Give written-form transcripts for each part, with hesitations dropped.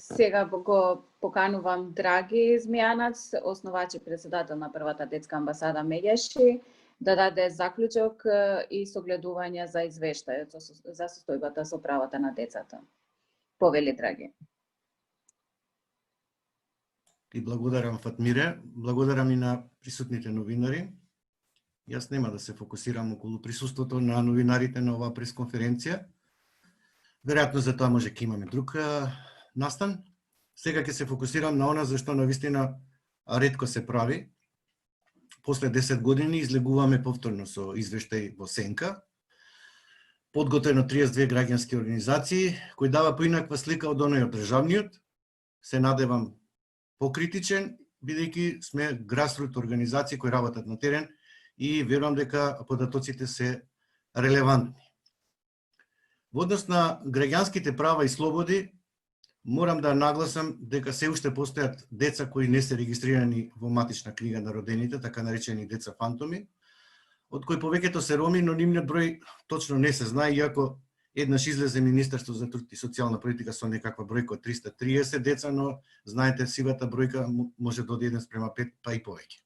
Сега го поканувам Драги Змијанац, основач и председател на првата детска амбасада Меѓеши, да даде заклучок и согледување за извештајот за состојбата со правата на децата. Повели, Драги. И благодарам, Фатмире. Благодарам и на присутните новинари. Јас нема да се фокусирам околу присуството на новинарите на оваа пресконференција. Веројатно за тоа може ќе имаме друг настан. Сега ќе се фокусирам на она зашто навистина ретко се прави. После 10 години излегуваме повторно со извештај во сенка, подготвен од 32 граѓански организации, кој дава поинаква слика од оној од државниот. Се надевам покритичен, бидејќи сме грасрут организации кои работат на терен и верувам дека податоците се релевантни. Во однос на граѓанските права и слободи, морам да нагласам дека се уште постојат деца кои не се регистрирани во матична книга на родените, така наречени деца фантоми, од кои повеќето се роми, но нивниот број точно не се знае, иако еднаш излезе Министерство за труд и социјална политика со некаква бројка од 330 деца, но знаете, сивата бројка може да оди 1:5, па и повеќе.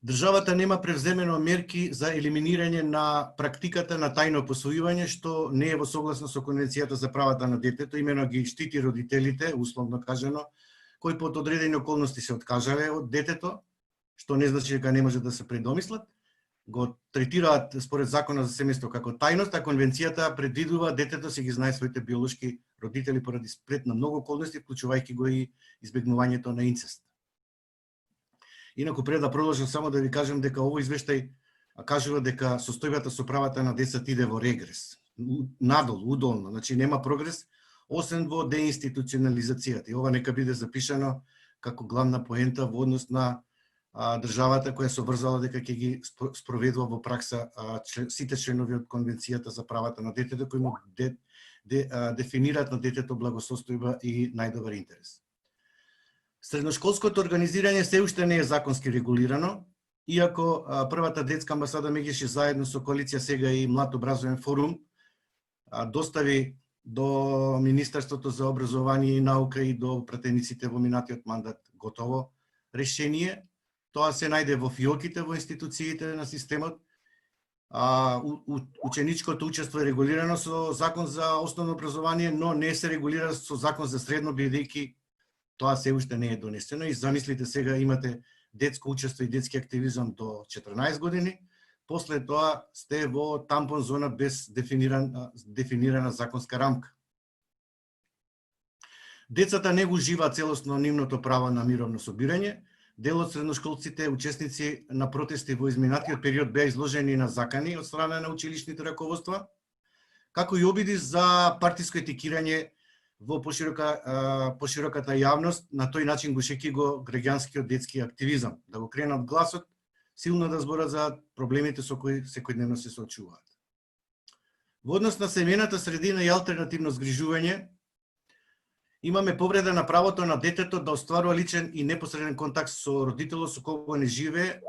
Државата нема превземено мерки за елиминирање на практиката на тајно посвојување, што не е во согласност со Конвенцијата за правата на детето, имено ги штити родителите, условно кажано, кои под одредени околности се откажале од детето, што не значи дека не може да се предомислат, го третираат според Законот за семејство како тајност, а Конвенцијата предвидува детето се ги знае своите биолошки родители поради сплет на многу околности, вклучувајќи го и избегнувањето на инцест. Инаку пред да продолжам само да ви кажам дека овој извештај кажува дека состојбата со правата на децата иде во регрес, надолу, удолно, значи нема прогрес, освен во деинституционализацијата. И ова нека биде запишано како главна поента во однос на државата која се обврзала дека ќе ги спроведува во пракса сите членови од Конвенцијата за правата на детето кои му дефинираат на детето благосостојба и најдобар интерес. Средношколското организирање се уште не е законски регулирано, иако првата детска амбасада Меѓеши заедно со Коалиција сега и Млад образовен форум достави до Министерството за образование и наука и до пратениците во минатиот мандат готово решение. Тоа се најде во фиоките во институциите на системот. Ученичкото учество е регулирано со Закон за основно образование, но не се регулира со Закон за средно, бидејќи тоа се уште не е донесено. И замислите сега имате детско учество и детски активизам до 14 години, после тоа сте во тампон зона без дефинирана законска рамка. Децата не го уживаат целосно нивното право на мировно собирање. Дел од средношколците, учесници на протести во изминатиот период беа изложени на закани од страна на училишните раководства, како и обиди за партиско етикирање во пошироката јавност, на тој начин го шеки го граѓанскиот детски активизам, да го кренат гласот, силно да зборат за проблемите со кои секојдневно се соочуваат. Во однос на семејната средина и алтернативно згрижување, имаме повреда на правото на детето да остварува личен и непосреден контакт со родителот со кого не живее,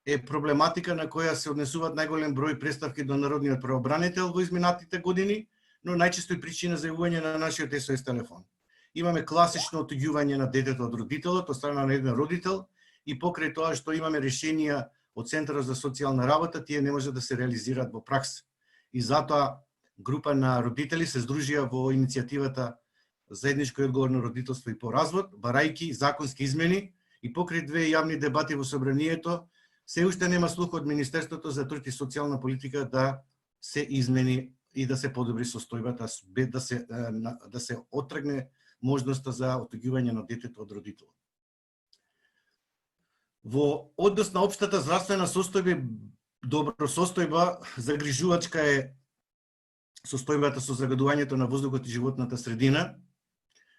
е проблематика на која се однесуваат најголем број представки до народниот правобранител во изминатите години, но најчесто и причина за јавување на нашиот СОС телефон. Имаме класично отуѓување на детето од родителот, од страна на еден родител, и покрај тоа што имаме решенија од Центарот за социјална работа, тие не може да се реализираат во пракса. И затоа група на родители се здружија во иницијативата Заедничко и одговорно родителство и по развод, барајки законски измени, и покрај две јавни дебати во собранието, се уште нема слух од Министерството за труд и социјална политика да се измени и да се подобри состојбата, да се оттргне можноста за отуѓување на детето од родителот. Во однос на општата здравствена состојба, добросостојба, загрижувачка е состојбата со загадувањето на воздухот и животната средина,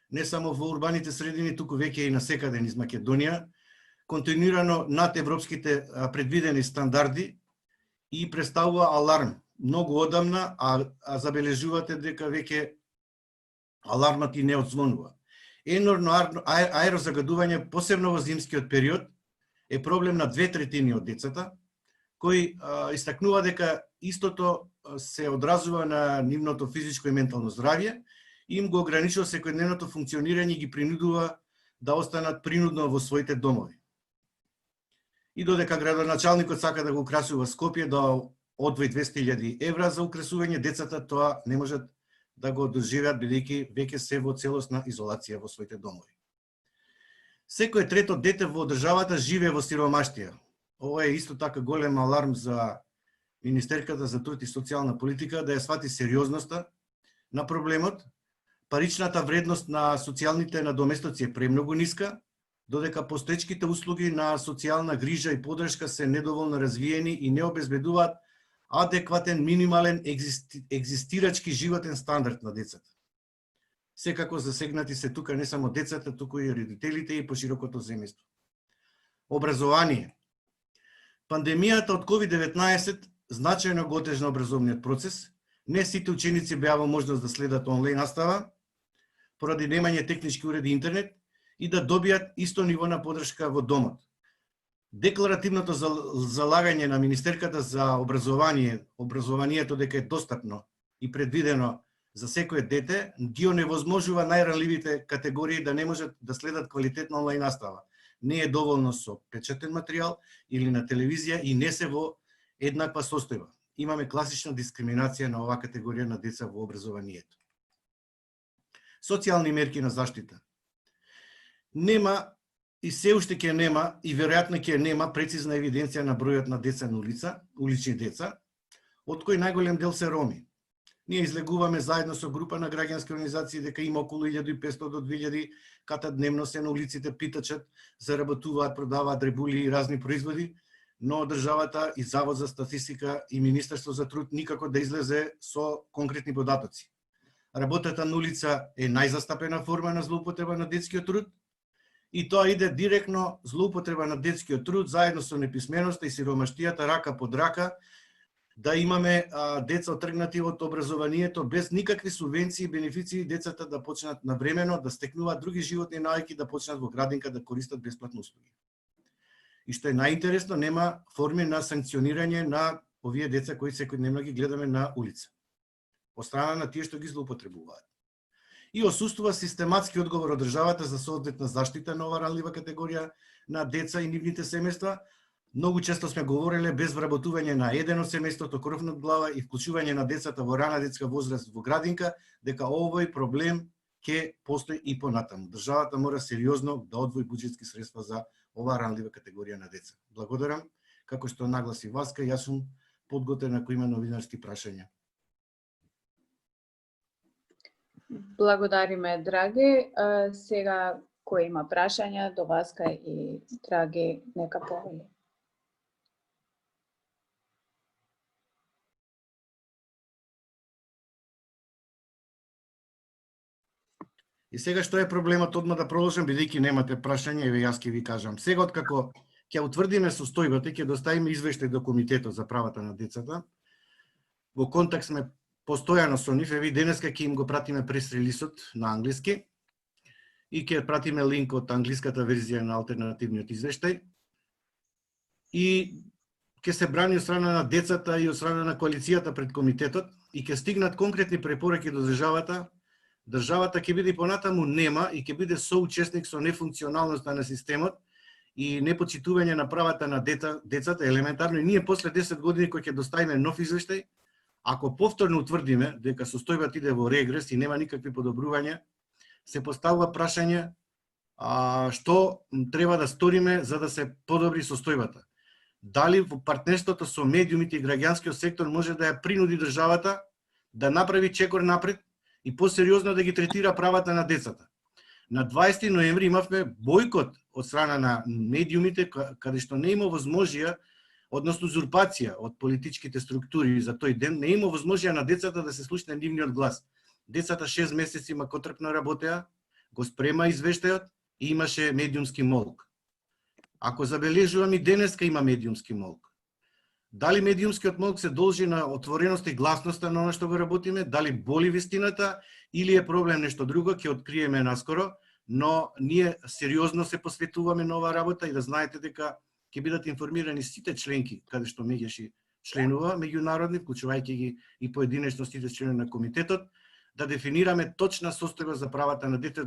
не само во урбаните средини, туку веќе и насекаде низ Македонија, континуирано над европските предвидени стандарди и представува аларм. Многу одамна, а забележувате дека веќе алармат и не одзвонува. Енорно аерозагадување, посебно во зимскиот период, е проблем на 2/3 од децата, кои истакнува дека истото се одразува на нивното физичко и ментално здравје им го ограничува секојдневното функционирање и ги принудува да останат принудно во своите домови. И додека градоначалникот сака да го украсува Скопје, да одвои 200.000 евра за украсување, децата тоа не можат да го доживеат бидејќи веќе се во целосна изолација во своите домови. Секој трето дете во државата живее во сиромаштија. Ова е исто така голем аларм за Министерката за труд и социјална политика да ја свати сериозноста на проблемот. Паричната вредност на социјалните надоместоци е премногу ниска, додека постоечките услуги на социјална грижа и поддршка се недоволно развиени и не обезбедуваат адекватен минимален екзистирачки животен стандард на децата. Секако засегнати се тука не само децата, туку и родителите и поширокото семејство. Образование. Пандемијата од COVID-19 значајно го отежна образовниот процес. Не сите ученици беа во можност да следат онлайн настава, поради немање технички уреди интернет и да добијат исто ниво на поддршка во домот. Декларативното залагање на Министерката за образованието дека е достапно и предвидено за секое дете, ги оневозможува најранливите категории да не можат да следат квалитетна онлайн настава. Не е доволно со печатен материјал или на телевизија и не се во еднаква состојба. Имаме класична дискриминација на оваа категорија на деца во образованието. Социјални мерки на заштита. Нема и се уште ќе нема и веројатно ќе нема прецизна евиденција на бројот на деца на улица, улични деца, од кои најголем дел се роми. Ние излегуваме заедно со група на граѓански организации дека има околу 1500 до 2000 ката дневно се на улиците, питачат, заработуваат, продаваат дребули и разни производи, но државата и Завод за статистика и Министерство за труд никако да излезе со конкретни податоци. Работата на улица е најзастапена форма на злоупотреба на детскиот труд и тоа иде директно злоупотреба на детскиот труд заедно со неписменоста и сиромаштијата рака под рака, да имаме деца отргнати од образованието без никакви субвенции и бенефиции, децата да почнат навремено да стекнуваат други животни навики, да почнат во градинка да користат бесплатни услуги. И што е најинтересно, нема форми на санкционирање на овие деца кои секојдневно ги гледаме на улица, од страна на тие што ги злоупотребуваат. И осуствува систематски одговор од државата за соодветна заштита на оваа ранлива категорија на деца и нивните семејства. Многу често сме говореле без вработување на еден од семејството, кров над глава и вклучување на децата во рана детска возраст во градинка, дека овој проблем ќе постои и понатаму. Државата мора сериозно да одвои буџетски средства за оваа ранлива категорија на деца. Благодарам. Како што нагласи Васка, јас сум подготвен ако има новинарски прашања. Благодариме, Драги. Сега кој има прашања до Васка и Драги, нека повели. И сега што е проблемот, одма да продолжам, бидејќи немате прашање, еве јас ќе ви кажам. Сега откако ќе утврдиме состојбата, ќе доставиме извештај до Комитетот за правата на децата. Во контакт сме постојано со нив, еве денеска ќе им го пратиме прес-релисот на англиски и ќе пратиме линк од англиската верзија на алтернативниот извештај. И ќе се брани од страна на децата и од страна на коалицијата пред комитетот и ќе стигнат конкретни препораки до државата. Државата ќе биде понатаму нема и ќе биде соучесник со нефункционалноста на системот и непочитување на правата на децата елементарно. И ние после 10 години кој ќе доставиме нов извештај, ако повторно утврдиме дека состојбата иде во регрес и нема никакви подобрувања, се поставува прашање што треба да сториме за да се подобри состојбата. Дали во партнерството со медиумите и граѓанскиот сектор може да ја принуди државата да направи чекор напред и посериозно да ги третира правата на децата. На 20 ноември имавме бојкот од страна на медиумите, каде што не има возможија, односно узурпација од политичките структури за тој ден, не има возможија на децата да се слушне нивниот глас. Децата 6 месеци макотрпно работеа, го спрема извештајот и имаше медиумски молк. Ако забележувам и денеска има медиумски молк. Дали медиумскиот молк се должи на отвореност и гласноста на оно што го работиме, дали боли вистината или е проблем нешто друго, ќе откриеме наскоро, но ние сериозно се посветуваме на оваа работа и да знаете дека ќе бидат информирани сите членки каде што Меѓаши членува, меѓународни, вклучувајќи ги и поединечно сите членови на комитетот, да дефинираме точна состојба за правата на детето